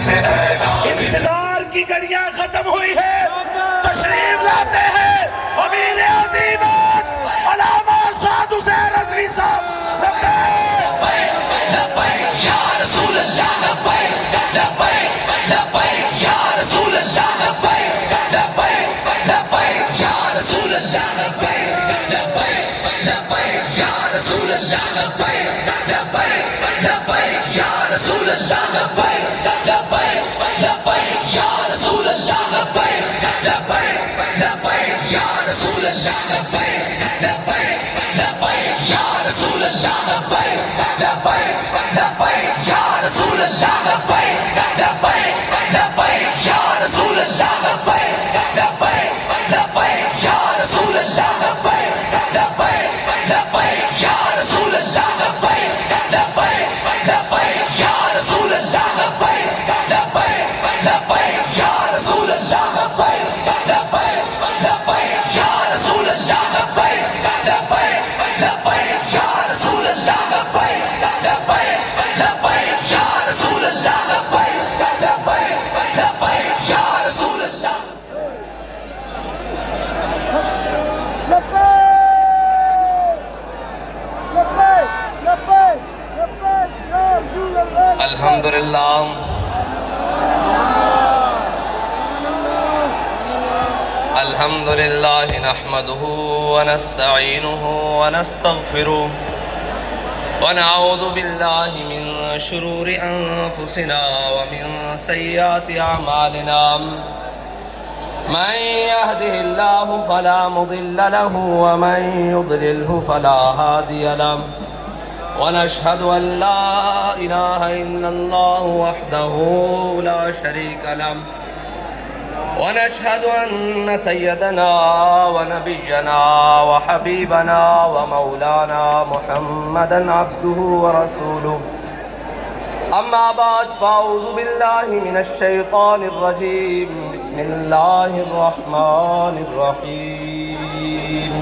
انتظار کی گھڑیاں ختم ہوئی ہے، تشریف لاتے ہیں امیر عظیمت علامہ سعد حسین رضوی صاحب۔ لبیک لبیک یا رسول اللہ، لبیک لبیک لبیک یا رسول اللہ، لبیک لبیک لبیک یا رسول اللہ، لبیک لبیک لبیک یا رسول اللہ، لبیک لبیک لبیک یا رسول اللہ، لبیک لبیک لبیک یا رسول اللہ، لبیک لبیک لبیک یا رسول اللہ، لبیک لبیک لبیک یا رسول اللہ، لبیک لبیک لبیک یا رسول اللہ، لبیک لبیک لبیک یا رسول اللہ، لبیک لبیک لبیک یا رسول اللہ، لبیک لبیک لبیک یا رسول اللہ، لبیک لبیک لبیک یا رسول اللہ، لبیک لبیک لبیک یا رسول اللہ، لبیک لبیک لبیک یا رسول اللہ، لبیک لبیک لبیک یا رسول اللہ، لبیک لبیک لبیک یا رسول اللہ، لبیک لبیک لبیک یا رسول اللہ۔ الحمدللہ الحمدللہ نحمده ونستعینه ونستغفره ونعوذ باللہ من شرور انفسنا ومن سیئات اعمالنا من يهده الله فلا مضل له ومن يضلله فلا هادي له ونشهد أن لا إله إلا الله وحده لا شريك له ونشهد أن سيدنا ونبينا وحبيبنا ومولانا محمدا عبده ورسوله أما بعد فأعوذ بالله من الشيطان الرجيم بسم الله الرحمن الرحيم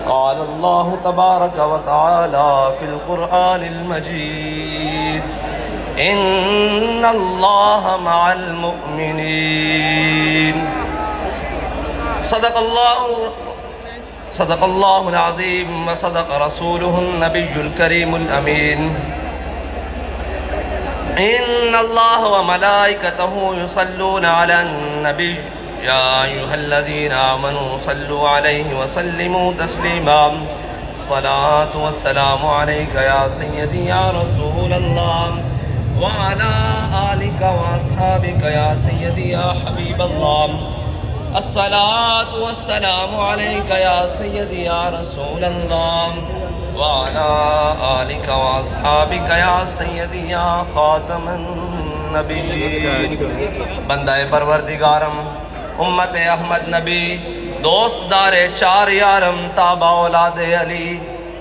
قال الله تبارك وتعالى في القرآن المجيد إن الله مع المؤمنين صدق الله العظيم وصدق رسوله النبي الكريم الأمين إن الله وملائكته يصلون على النبي يا أيها الذين آمنوا صلوا عليه وسلموا تسليما الصلاة والسلام عليك يا سيدي يا رسول الله وعلى آلك وأصحابك يا سيدي يا حبيب الله الصلاة والسلام عليك يا سيدي يا رسول الله وعلى آلك وأصحابك يا سيدي يا خاتم النبيين بندہ پروردگارم امت احمد نبی دوست دار چار یارم تابع اولاد علی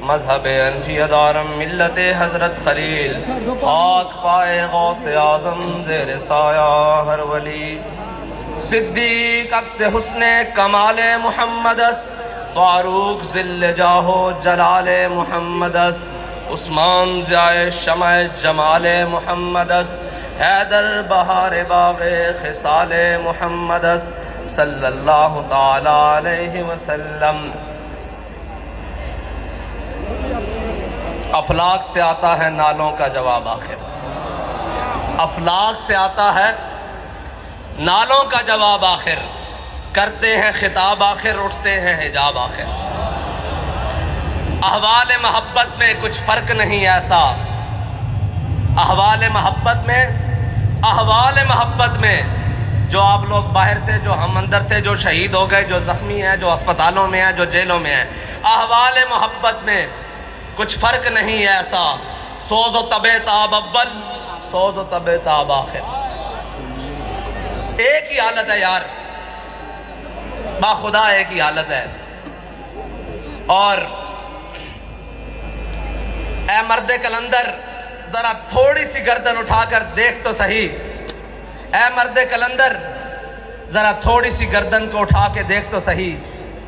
مذہب انفی دارم ملت حضرت خلیل خاک پائے غوث اعظم زیر سایہ ہر ولی صدیق عکس حسن کمال محمد است فاروق ذل جاہو جلال محمد است عثمان ضیاء شمع جمال محمد است حیدر بہار باغ خصال محمد است صلی اللہ تعالی علیہ وسلم۔ افلاک سے آتا ہے نالوں کا جواب آخر، افلاک سے آتا ہے نالوں کا جواب آخر، کرتے ہیں خطاب آخر اٹھتے ہیں حجاب آخر۔ احوال محبت میں کچھ فرق نہیں ایسا، احوال محبت میں جو آپ لوگ باہر تھے جو ہم اندر تھے، جو شہید ہو گئے، جو زخمی ہیں، جو اسپتالوں میں ہیں، جو جیلوں میں ہیں، احوال محبت میں کچھ فرق نہیں ایسا، سوز و طب تاب اول سوز و طب تاب آخر، ایک ہی حالت ہے یار، باخدا ایک ہی حالت ہے۔ اور اے مرد کلندر ذرا تھوڑی سی گردن اٹھا کر دیکھ تو صحیح، اے مرد کلندر ذرا تھوڑی سی گردن کو اٹھا کے دیکھ تو صحیح،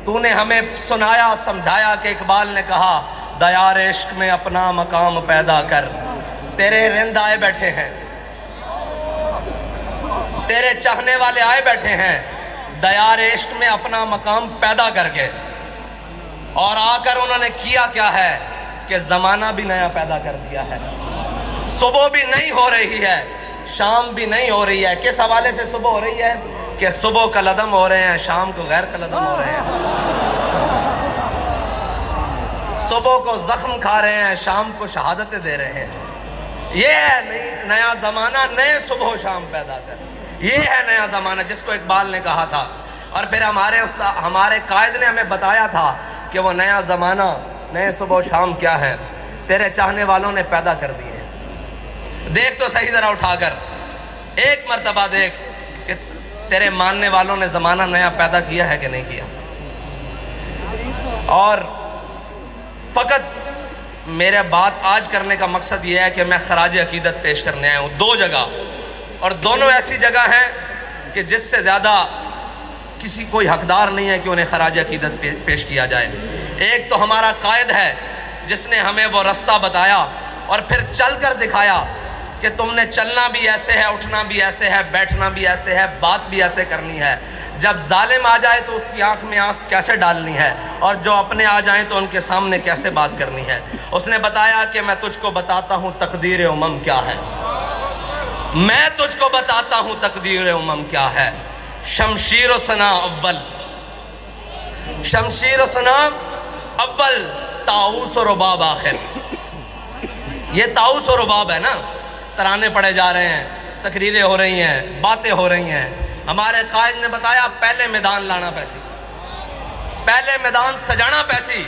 تو نے ہمیں سنایا سمجھایا کہ اقبال نے کہا دیار عشق میں اپنا مقام پیدا کر، تیرے رند آئے بیٹھے ہیں، تیرے چاہنے والے آئے بیٹھے ہیں دیار عشق میں اپنا مقام پیدا کر کے، اور آ کر انہوں نے کیا کیا ہے کہ زمانہ بھی نیا پیدا کر دیا ہے۔ صبح بھی نہیں ہو رہی ہے، شام بھی نہیں ہو رہی ہے۔ کس حوالے سے صبح ہو رہی ہے؟ کہ صبح کا لدم ہو رہے ہیں، شام کو غیر کا لدم ہو رہے ہیں۔ صبح کو زخم کھا رہے ہیں، شام کو شہادتیں دے رہے ہیں۔ یہ ہے نیا زمانہ، نئے صبح و شام پیدا کر۔ یہ ہے نیا زمانہ جس کو اقبال نے کہا تھا، اور پھر ہمارے قائد نے ہمیں بتایا تھا کہ وہ نیا زمانہ، نئے صبح و شام کیا ہے، تیرے چاہنے والوں نے پیدا کر دیے۔ دیکھ تو صحیح ذرا اٹھا کر، ایک مرتبہ دیکھ کہ تیرے ماننے والوں نے زمانہ نیا پیدا کیا ہے کہ نہیں کیا۔ اور فقط میرے بات آج کرنے کا مقصد یہ ہے کہ میں خراج عقیدت پیش کرنے آیا ہوں دو جگہ، اور دونوں ایسی جگہ ہیں کہ جس سے زیادہ کسی کوئی حقدار نہیں ہے کہ انہیں خراج عقیدت پیش کیا جائے۔ ایک تو ہمارا قائد ہے جس نے ہمیں وہ رستہ بتایا اور پھر چل کر دکھایا کہ تم نے چلنا بھی ایسے ہے، اٹھنا بھی ایسے ہے، بیٹھنا بھی ایسے ہے، بات بھی ایسے کرنی ہے۔ جب ظالم آ جائے تو اس کی آنکھ میں آنکھ کیسے ڈالنی ہے، اور جو اپنے آ جائیں تو ان کے سامنے کیسے بات کرنی ہے۔ اس نے بتایا کہ میں تجھ کو بتاتا ہوں تقدیر امم کیا ہے، میں تجھ کو بتاتا ہوں تقدیر امم کیا ہے۔ شمشیر و سنا اول، شمشیر و سنا اول، طاؤس و رباب آخر۔ یہ طاؤس و رباب ہے نا، ترانے پڑے جا رہے ہیں، تقریریں ہو رہی ہیں، باتیں ہو رہی ہیں۔ ہمارے قائد نے بتایا پہلے میدان لانا پیسی، پہلے میدان سجانا پیسی،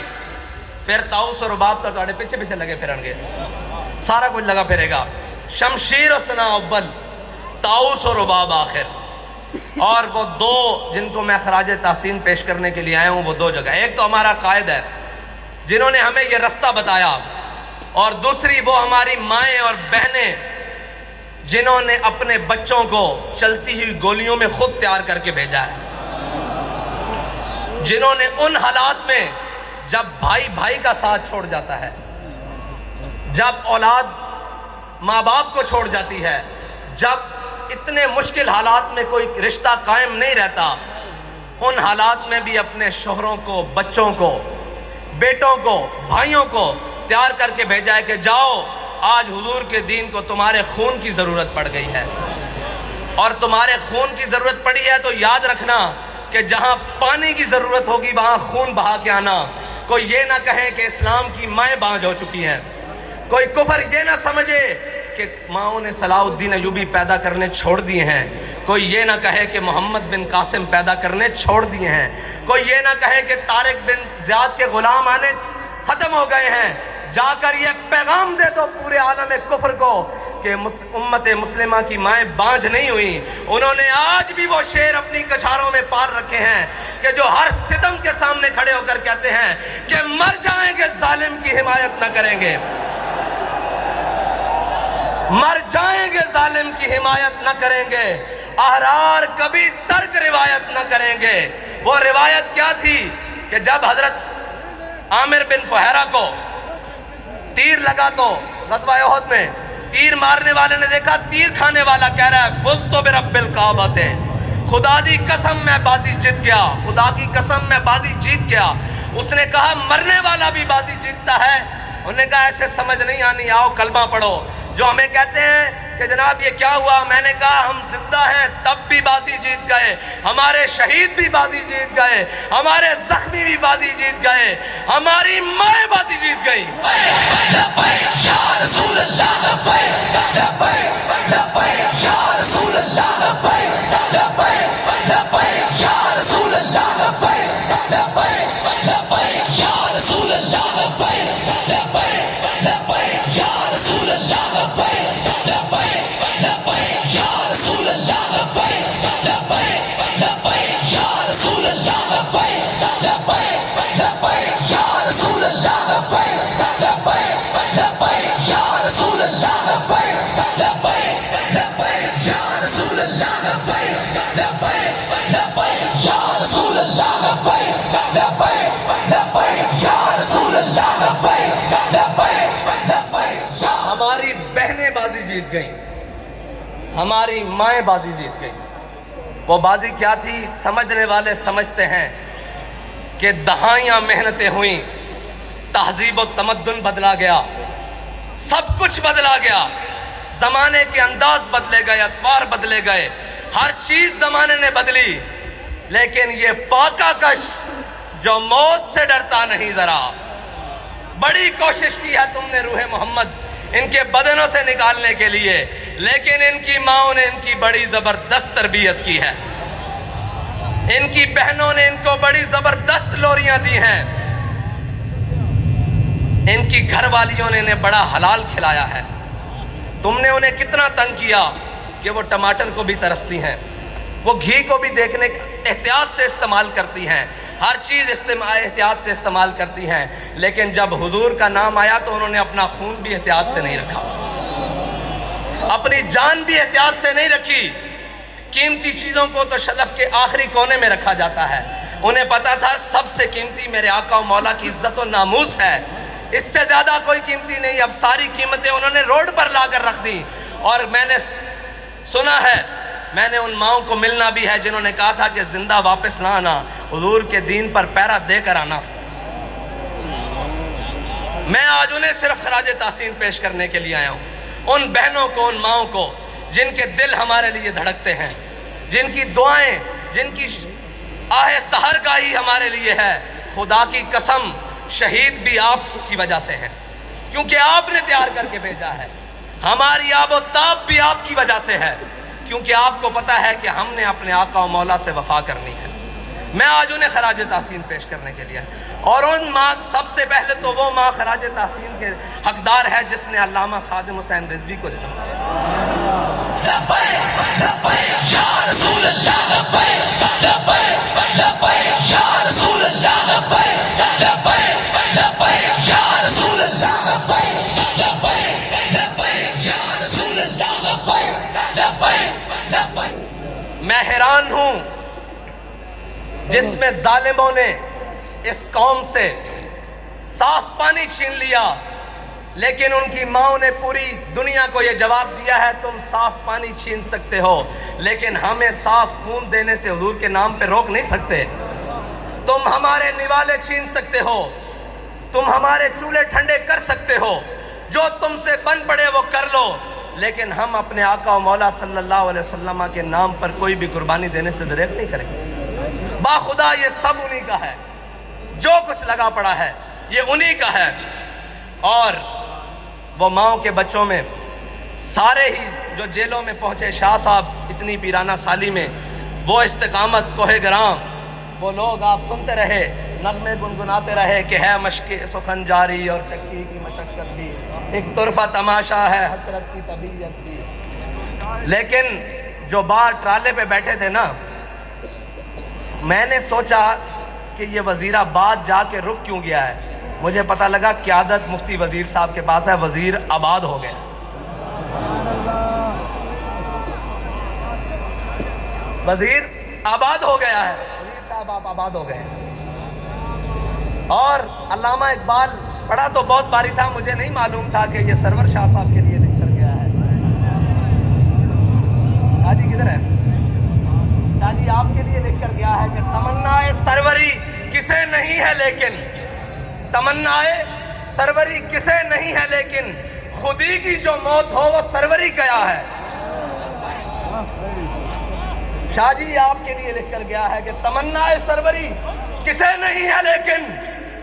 پھر طاؤس و رباب تو تھوڑے پیچھے پیچھے لگے پھرن گے، سارا کچھ لگا پھرے گا۔ شمشیر و سنا اول، طاؤس و رباب آخر۔ اور وہ دو جن کو میں خراج تحسین پیش کرنے کے لیے آیا ہوں، وہ دو جگہ، ایک تو ہمارا قائد ہے جنہوں نے ہمیں یہ رستہ بتایا، اور دوسری وہ ہماری مائیں اور بہنیں جنہوں نے اپنے بچوں کو چلتی ہوئی گولیوں میں خود تیار کر کے بھیجا ہے، جنہوں نے ان حالات میں جب بھائی بھائی کا ساتھ چھوڑ جاتا ہے، جب اولاد ماں باپ کو چھوڑ جاتی ہے، جب اتنے مشکل حالات میں کوئی رشتہ قائم نہیں رہتا، ان حالات میں بھی اپنے شوہروں کو، بچوں کو، بیٹوں کو، بھائیوں کو تیار کر کے بھیجا ہے کہ جاؤ، آج حضور کے دین کو تمہارے خون کی ضرورت پڑ گئی ہے، اور تمہارے خون کی ضرورت پڑی ہے تو یاد رکھنا کہ جہاں پانی کی ضرورت ہوگی وہاں خون بہا کے آنا۔ کوئی یہ نہ کہے کہ اسلام کی مائیں بانجھ ہو چکی ہیں، کوئی کفر یہ نہ سمجھے کہ ماؤں نے صلاح الدین ایوبی پیدا کرنے چھوڑ دیے ہیں، کوئی یہ نہ کہے کہ محمد بن قاسم پیدا کرنے چھوڑ دیے ہیں، کوئی یہ نہ کہے کہ طارق بن زیاد کے غلام آنے ختم ہو گئے ہیں۔ جا کر یہ پیغام دے دو پورے عالم کفر کو کہ امت مسلمہ کی مائیں بانجھ نہیں ہوئی۔ انہوں نے آج بھی وہ شیر اپنی کچھاروں میں پال رکھے ہیں کہ جو ہر ستم کے سامنے کھڑے ہو کر کہتے ہیں کہ مر جائیں گے ظالم کی حمایت نہ کریں گے، مر جائیں گے ظالم کی حمایت نہ کریں گے، احرار کبھی ترک روایت نہ کریں گے۔ وہ روایت کیا تھی کہ جب حضرت عامر بن فہیرہ کو تیر لگا تو غزوہ احد میں تیر مارنے والے نے دیکھا تیر کھانے والا کہہ رہا ہے فزت برب الکعبۃ، خدا دی قسم میں بازی جیت گیا، خدا کی قسم میں بازی جیت گیا۔ اس نے کہا مرنے والا بھی بازی جیتتا ہے۔ انہوں نے کہا ایسے سمجھ نہیں آنی، آؤ کلمہ پڑھو۔ جو ہمیں کہتے ہیں کہ جناب یہ کیا ہوا، میں نے کہا ہم زندہ ہیں تب بھی بازی جیت گئے، ہمارے شہید بھی بازی جیت گئے، ہمارے زخمی بھی بازی جیت گئے، ہماری مائیں بازی جیت گئی۔ لبیک یا رسول اللہ، لبیک لبیک لبیک یا رسول اللہ، لبیک لبیک لبیک یا رسول اللہ، لبیک لبیک لبیک یا رسول اللہ، لبیک لبیک لبیک یا رسول اللہ، لبیک لبیک لبیک یا رسول اللہ، لبیک لبیک لبیک یا رسول اللہ، لبیک لبیک لبیک یا رسول اللہ، لبیک لبیک لبیک یا رسول اللہ، لبیک لبیک لبیک یا رسول اللہ، لبیک لبیک لبیک یا رسول اللہ، لبیک لبیک لبیک یا رسول اللہ، لبیک لبیک لبیک۔ ہماری بہنیں بازی جیت گئیں، ہماری مائیں بازی جیت گئیں۔ وہ بازی کیا تھی؟ سمجھنے والے سمجھتے ہیں کہ دہائیاں محنتیں ہوئیں، تہذیب و تمدن بدلا گیا، سب کچھ بدلا گیا، زمانے کے انداز بدلے گئے، اطوار بدلے گئے، ہر چیز زمانے نے بدلی، لیکن یہ فاقہ کش جو موت سے ڈرتا نہیں ذرا، بڑی کوشش کی ہے تم نے روح محمد ان کے بدنوں سے نکالنے کے لیے، لیکن ان کی ماؤں نے ان کی بڑی زبردست تربیت کی ہے، ان کی بہنوں نے ان کو بڑی زبردست لوریاں دی ہیں، ان کی گھر والیوں نے انہیں بڑا حلال کھلایا ہے۔ تم نے انہیں کتنا تنگ کیا کہ وہ ٹماٹر کو بھی ترستی ہیں، وہ گھی کو بھی دیکھنے احتیاط سے استعمال کرتی ہیں، ہر چیز احتیاط سے استعمال کرتی ہیں، لیکن جب حضور کا نام آیا تو انہوں نے اپنا خون بھی احتیاط سے نہیں رکھا، اپنی جان بھی احتیاط سے نہیں رکھی۔ قیمتی چیزوں کو تو شلف کے آخری کونے میں رکھا جاتا ہے، انہیں پتا تھا سب سے قیمتی میرے آقا و مولا کی عزت و ناموس ہے، اس سے زیادہ کوئی قیمتی نہیں۔ اب ساری قیمتیں انہوں نے روڈ پر لا کر رکھ دی، اور میں نے سنا ہے، میں نے ان ماؤں کو ملنا بھی ہے جنہوں نے کہا تھا کہ زندہ واپس نہ آنا، حضور کے دین پر پیرا دے کر آنا۔ میں آج انہیں صرف خراج تحسین پیش کرنے کے لیے آیا ہوں، ان بہنوں کو، ان ماؤں کو جن کے دل ہمارے لیے دھڑکتے ہیں، جن کی دعائیں، جن کی آہ سحرگاہی ہمارے لیے ہے۔ خدا کی قسم شہید بھی آپ کی وجہ سے ہیں، کیونکہ آپ نے تیار کر کے بھیجا ہے، ہماری آب و تاب بھی آپ کی وجہ سے ہے، کیونکہ آپ کو پتا ہے کہ ہم نے اپنے آقا و مولا سے وفا کرنی ہے۔ میں آج انہیں خراج تحسین پیش کرنے کے لیے، اور ان ماں، سب سے پہلے تو وہ ماں خراج تحسین کے حقدار ہے جس نے علامہ خادم حسین رضوی کو جنم دیا۔ لبیک لبیک یا رسول اللہ، لبیک لبیک لبیک یا رسول اللہ، لبیک لبیک لبیک یا رسول اللہ، لبیک لبیک لبیک یا رسول اللہ، لبیک لبیک لبیک۔ میں حیران ہوں جس میں ظالموں نے اس قوم سے صاف پانی چھین لیا، لیکن ان کی ماؤں نے پوری دنیا کو یہ جواب دیا ہے تم صاف پانی چھین سکتے ہو، لیکن ہمیں صاف خون دینے سے حضور کے نام پہ روک نہیں سکتے۔ تم ہمارے نوالے چھین سکتے ہو، تم ہمارے چولہے ٹھنڈے کر سکتے ہو، جو تم سے بن پڑے وہ کر لو، لیکن ہم اپنے آقا و مولا صلی اللہ علیہ وسلم کے نام پر کوئی بھی قربانی دینے سے دریغ نہیں کریں گے۔ باخدا یہ سب انہی کا ہے، جو کچھ لگا پڑا ہے یہ انہی کا ہے۔ اور وہ ماؤں کے بچوں میں سارے ہی جو جیلوں میں پہنچے، شاہ صاحب اتنی پیرانہ سالی میں، وہ استقامت کوہ گرام، وہ لوگ آپ سنتے رہے، نغمے گنگناتے رہے کہ ہے مشق سخن جاری اور چکی کی مشقت بھی، ایک طرفہ تماشا ہے حسرت کی طبیعت کی۔ لیکن جو باہر ٹرالے پہ بیٹھے تھے نا، میں نے سوچا کہ یہ وزیر آباد جا کے رک کیوں گیا ہے، مجھے پتہ لگا قیادت مفتی وزیر صاحب کے پاس ہے، وزیر آباد ہو گئے، وزیر آباد ہو گیا ہے، وزیر صاحب آپ آباد ہو گئے ہیں۔ اور علامہ اقبال پڑھا تو بہت باری تھا، مجھے نہیں معلوم تھا کہ یہ سرور شاہ صاحب کے لیے لکھ کر گیا ہے۔ حاجی کدھر ہے؟ شاہ جی آپ کے لیے لکھ کر گیا ہے کہ تمنا سروری کسے نہیں ہے لیکن، تمنا سروری کسے نہیں ہے لیکن، خودی کی جو موت ہو وہ سروری کیا ہے۔ شاہ جی آپ کے لیے لکھ کر گیا ہے کہ تمنا سروری کسے نہیں ہے لیکن،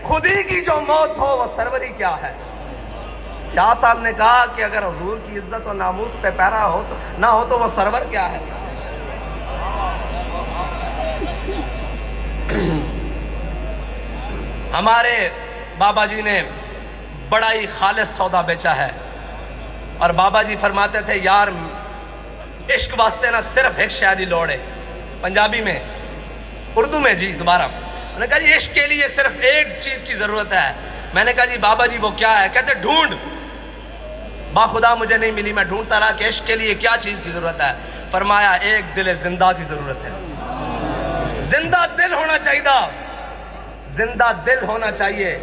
خودی کی جو موت ہو وہ سروری کیا ہے۔ شاہ صاحب نے کہا کہ اگر حضور کی عزت و ناموس پہ پیرا ہو تو نہ ہو تو وہ سرور کیا ہے۔ ہمارے بابا جی نے بڑا ہی خالص سودا بیچا ہے، اور بابا جی فرماتے تھے یار عشق واسطے نہ صرف ایک شادی لوڑے، پنجابی میں، اردو میں جی دوبارہ میں نے کہا جی عشق کے لیے صرف ایک چیز کی ضرورت ہے۔ میں نے کہا جی بابا جی وہ کیا ہے؟ کہتے ڈھونڈ۔ باخدا مجھے نہیں ملی، میں ڈھونڈتا رہا کہ عشق کے لیے کیا چیز کی ضرورت ہے، فرمایا ایک دل زندہ کی ضرورت ہے، زندہ دل ہونا چاہیے، زندہ دل ہونا چاہیے،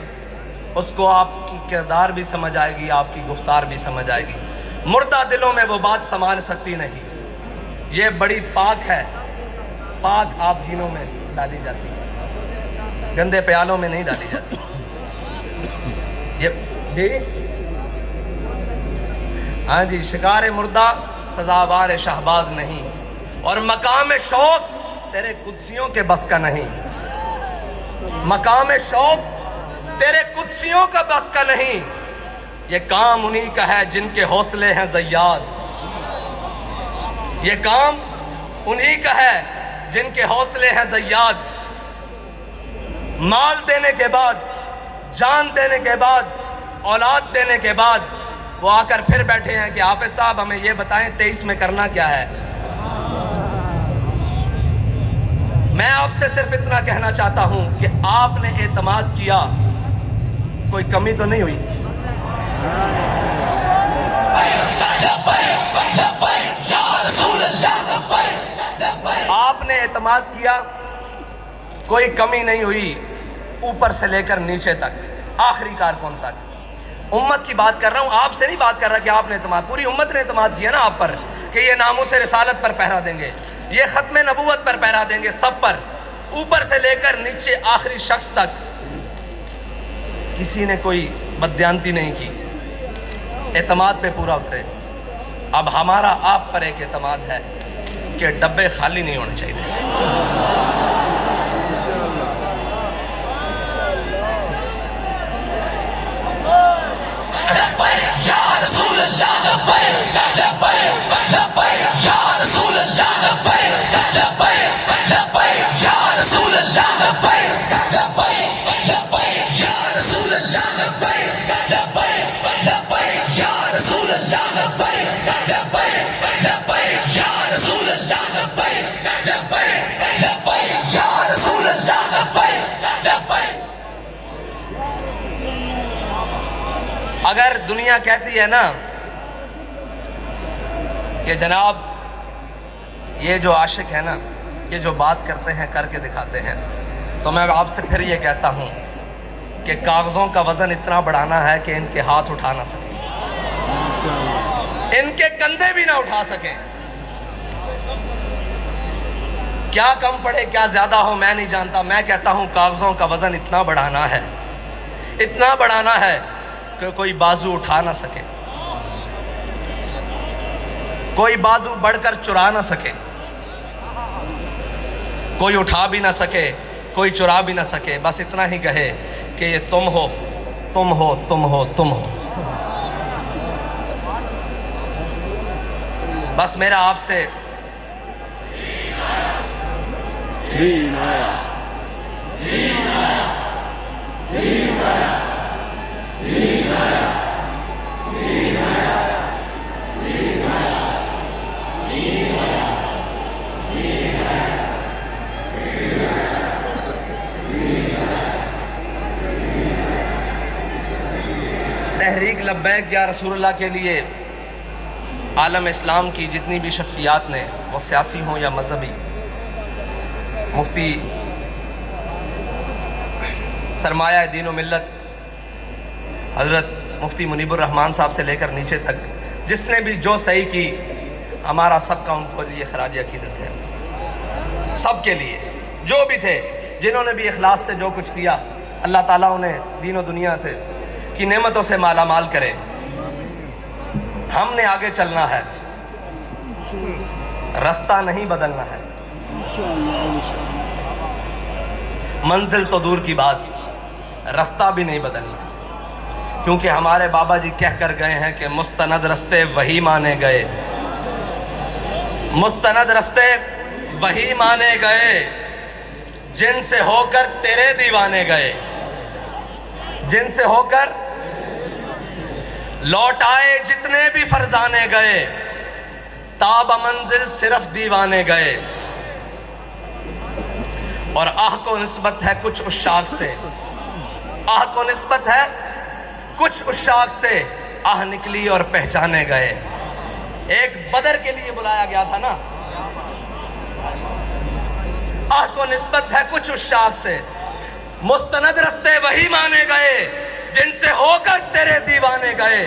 اس کو آپ کی کردار بھی سمجھ آئے گی، آپ کی گفتار بھی سمجھ آئے گی۔ مردہ دلوں میں وہ بات سمان سکتی نہیں، یہ بڑی پاک ہے، پاک آبگینوں میں ڈالی جاتی ہے، گندے پیالوں میں نہیں ڈالی جاتی۔ یہ جی ہاں جی، شکار مردہ سزاوار شہباز نہیں، اور مقام شوق تیرے قدسیوں کے بس کا نہیں، مقام شوق تیرے قدسیوں کا بس کا نہیں، یہ کام انہی کا ہے جن کے حوصلے ہیں زیاد، یہ کام انہی کا ہے جن کے حوصلے ہیں زیاد۔ مال دینے کے بعد، جان دینے کے بعد، اولاد دینے کے بعد وہ آ کر پھر بیٹھے ہیں کہ حافظ صاحب ہمیں یہ بتائیں 23 میں کرنا کیا ہے۔ میں آپ سے صرف اتنا کہنا چاہتا ہوں کہ آپ نے اعتماد کیا، کوئی کمی تو نہیں ہوئی؟ آپ نے اعتماد کیا، کوئی کمی نہیں ہوئی، اوپر سے لے کر نیچے تک، آخری کارکن تک۔ امت کی بات کر رہا ہوں، آپ سے نہیں بات کر رہا کہ آپ نے اعتماد، پوری امت نے اعتماد کیا نا آپ پر کہ یہ ناموس رسالت پر پہرا دیں گے، یہ ختم نبوت پر پہرا دیں گے، سب پر، اوپر سے لے کر نیچے آخری شخص تک کسی نے کوئی بددیانتی نہیں کی، اعتماد پہ پورا اترے۔ اب ہمارا آپ پر ایک اعتماد ہے کہ ڈبے خالی نہیں ہونے چاہیے۔ یا رسول اللہ لبیک لبیک لبیک یا رسول اللہ لبیک لبیک لبیک یا رسول اللہ لبیک لبیک لبیک یا رسول اللہ لبیک لبیک لبیک یا رسول اللہ لبیک لبیک لبیک یا رسول اللہ لبیک لبیک لبیک یا رسول اللہ لبیک لبیک۔ اگر دنیا کہتی ہے نا کہ جناب یہ جو عاشق ہے نا، یہ جو بات کرتے ہیں کر کے دکھاتے ہیں، تو میں آپ سے پھر یہ کہتا ہوں کہ کاغذوں کا وزن اتنا بڑھانا ہے کہ ان کے ہاتھ اٹھا نہ سکیں، ان کے کندھے بھی نہ اٹھا سکیں۔ کیا کم پڑے کیا زیادہ ہو میں نہیں جانتا، میں کہتا ہوں کاغذوں کا وزن اتنا بڑھانا ہے، اتنا بڑھانا ہے کہ کوئی بازو اٹھا نہ سکے، کوئی بازو بڑھ کر چرا نہ سکے، کوئی اٹھا بھی نہ سکے، کوئی چرا بھی نہ سکے، بس اتنا ہی کہے کہ یہ تم ہو، تم ہو، تم ہو، تم ہو۔ بس میرا آپ سے تحریک لبیک یا رسول اللہ کے لیے عالم اسلام کی جتنی بھی شخصیات نے، وہ سیاسی ہوں یا مذہبی، مفتی سرمایہ دین و ملت حضرت مفتی منیب الرحمان صاحب سے لے کر نیچے تک جس نے بھی جو صحیح کی، ہمارا سب کا ان کو لیے خراج عقیدت ہے، سب کے لیے جو بھی تھے، جنہوں نے بھی اخلاص سے جو کچھ کیا، اللہ تعالیٰ انہیں دین و دنیا سے کی نعمتوں سے مالا مال کرے۔ ہم نے آگے چلنا ہے، رستہ نہیں بدلنا ہے، منزل تو دور کی بات، رستہ بھی نہیں بدلنا، کیونکہ ہمارے بابا جی کہہ کر گئے ہیں کہ مستند رستے وہی مانے گئے، مستند رستے وہی مانے گئے جن سے ہو کر تیرے دیوانے گئے، جن سے ہو کر لوٹ آئے جتنے بھی فرزانے گئے، تاب منزل صرف دیوانے گئے۔ اور آہ کو نسبت ہے کچھ عشاق سے، آہ کو نسبت ہے کچھ عشاق سے، آہ نکلی اور پہچانے گئے۔ ایک بدر کے لیے بلایا گیا تھا نا، آہ کو نسبت ہے کچھ عشاق سے، مستند رستے وہی مانے گئے جن سے ہو کر تیرے دیوانے گئے،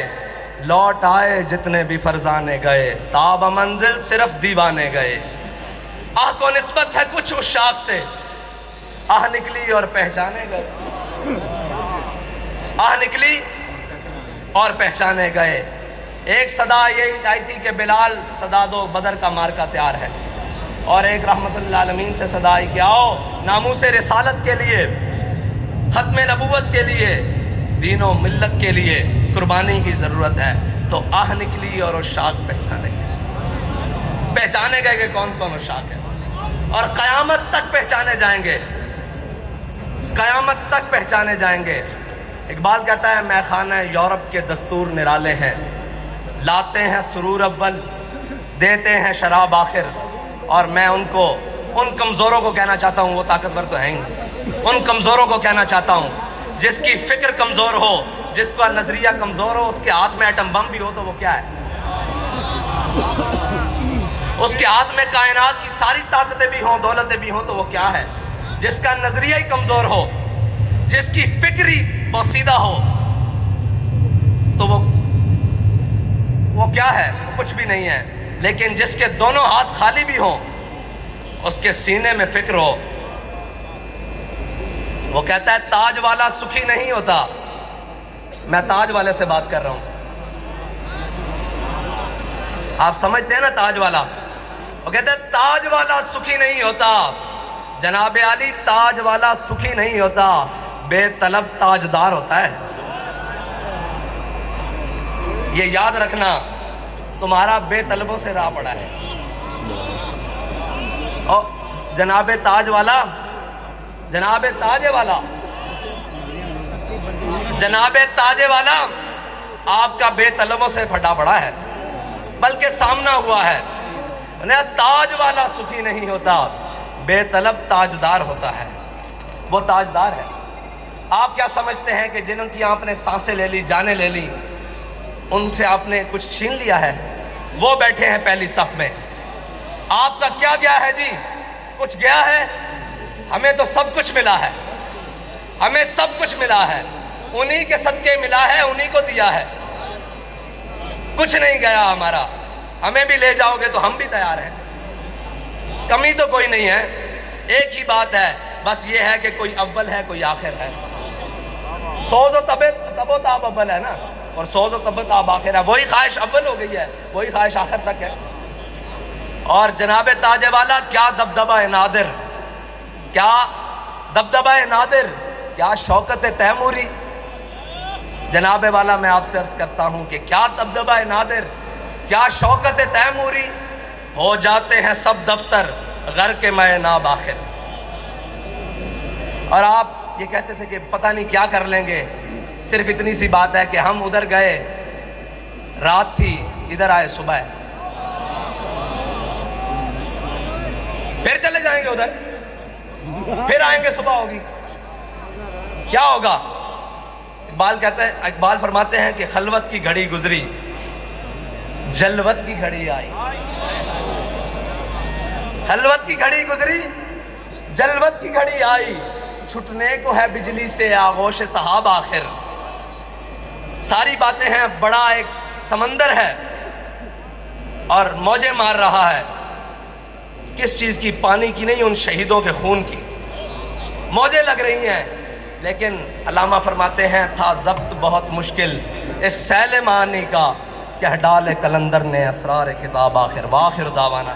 لوٹ آئے جتنے بھی فرزانے گئے، تاب منزل صرف دیوانے گئے۔ آہ کو نسبت ہے کچھ عشاق سے، آہ نکلی اور پہچانے گئے، آہ نکلی اور پہچانے گئے۔ ایک صدا یہی آئی تھی کہ بلال صدا دو، بدر کا مارکا تیار ہے، اور ایک رحمت اللہ عالمین سے صدا آئی کہ آؤ ناموس رسالت کے لیے، ختم نبوت کے لیے، دین و ملت کے لیے قربانی کی ضرورت ہے۔ تو آہ نکلی اور عشاق پہچانے گئے کہ کون کون عشاق ہے، اور قیامت تک پہچانے جائیں گے، قیامت تک پہچانے جائیں گے۔ اقبال کہتا ہے میں خانہ یورپ کے دستور نرالے ہیں، لاتے ہیں سرور اول، دیتے ہیں شراب آخر، اور میں ان کمزوروں کو کہنا چاہتا ہوں، وہ طاقتور تو ہیں ہی، ان کمزوروں کو کہنا چاہتا ہوں جس کی فکر کمزور ہو، جس کا نظریہ کمزور ہو، اس کے ہاتھ میں ایٹم بم بھی ہو تو وہ کیا ہے؟ اس کے ہاتھ میں کائنات کی ساری طاقتیں بھی ہوں، دولتیں بھی ہوں تو وہ کیا ہے؟ جس کا نظریہ ہی کمزور ہو، جس کی فکری پوسیدہ ہو تو وہ کیا ہے؟ وہ کچھ بھی نہیں ہے۔ لیکن جس کے دونوں ہاتھ خالی بھی ہوں، اس کے سینے میں فکر ہو، وہ کہتا ہے تاج والا سکھی نہیں ہوتا۔ میں تاج والے سے بات کر رہا ہوں، آپ سمجھتے ہیں نا تاج والا؟ وہ کہتا ہے تاج والا سکھی نہیں ہوتا، جناب علی تاج والا سکھی نہیں ہوتا، بے طلب تاجدار ہوتا ہے۔ یہ یاد رکھنا، تمہارا بے طلبوں سے راہ پڑا ہے۔ اور جناب تاج والا، جناب تاج والا، جناب تاج والا آپ کا بے طلبوں سے پھٹا پڑا ہے، بلکہ سامنا ہوا ہے۔ تاج والا سکھی نہیں ہوتا، بے طلب تاجدار ہوتا ہے۔ وہ تاجدار ہے۔ آپ کیا سمجھتے ہیں کہ جن کی آپ نے سانسیں لے لی، جانیں لے لی، ان سے آپ نے کچھ چھین لیا ہے؟ وہ بیٹھے ہیں پہلی صف میں۔ آپ کا کیا گیا ہے جی؟ کچھ گیا ہے؟ ہمیں تو سب کچھ ملا ہے، ہمیں سب کچھ ملا ہے، انہی کے صدقے ملا ہے، انہی کو دیا ہے، کچھ نہیں گیا ہمارا۔ ہمیں بھی لے جاؤ گے تو ہم بھی تیار ہیں، کمی تو کوئی نہیں ہے۔ ایک ہی بات ہے، بس یہ ہے کہ کوئی اول ہے، کوئی آخر ہے۔ سوز و تب و تاب اول ہے نا، اور سوز و تب و تاب آخر ہے۔ وہی خواہش اول ہو گئی ہے، وہی خواہش آخر تک ہے۔ اور جناب تاج والا کیا دبدبہ نادر، کیا دبدبہ نادر، کیا شوکت تیموری۔ جناب والا میں آپ سے عرض کرتا ہوں کہ کیا دبدبہ نادر، کیا شوکت تیموری، ہو جاتے ہیں سب دفتر غر کے میں ناب آخر۔ اور آپ یہ کہتے تھے کہ پتہ نہیں کیا کر لیں گے، صرف اتنی سی بات ہے کہ ہم ادھر گئے، رات تھی، ادھر آئے صبح ہے، پھر چلے جائیں گے ادھر، پھر آئیں گے صبح ہوگی، کیا ہوگا؟ اقبال فرماتے ہیں کہ خلوت کی گھڑی گزری، جلوت کی گھڑی آئی۔ خلوت کی گھڑی گزری، جلوت کی گھڑی آئی، چھٹنے کو ہے بجلی سے آغوش صحاب آخر۔ ساری باتیں ہیں، بڑا ایک سمندر ہے اور موجیں مار رہا ہے۔ کس چیز کی؟ پانی کی نہیں، ان شہیدوں کے خون کی موجیں لگ رہی ہیں۔ لیکن علامہ فرماتے ہیں تھا ضبط بہت مشکل اس سیل معانی کا، کہ ڈالے قلندر نے اسرار کتاب آخر۔ وآخر دعوانا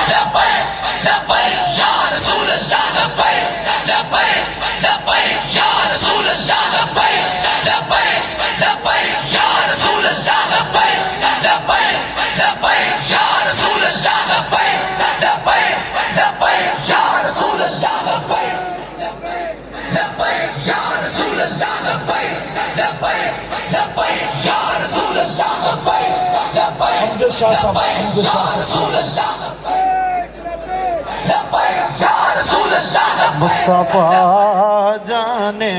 لبیک لبیک یا رسول اللہ، لبیک لبیک لبیک یا رسول اللہ، لبیک لبیک لبیک یا رسول اللہ، لبیک لبیک لبیک یا رسول اللہ، لبیک لبیک لبیک یا رسول اللہ، لبیک لبیک یا رسول اللہ، لبیک لبیک لبیک یا رسول اللہ، لبیک لبیک امجد شاہ صاحب، امجد شاہ صاحب، رسول اللہ، لبیک یا رسول اللہ، مصطفیٰ جانے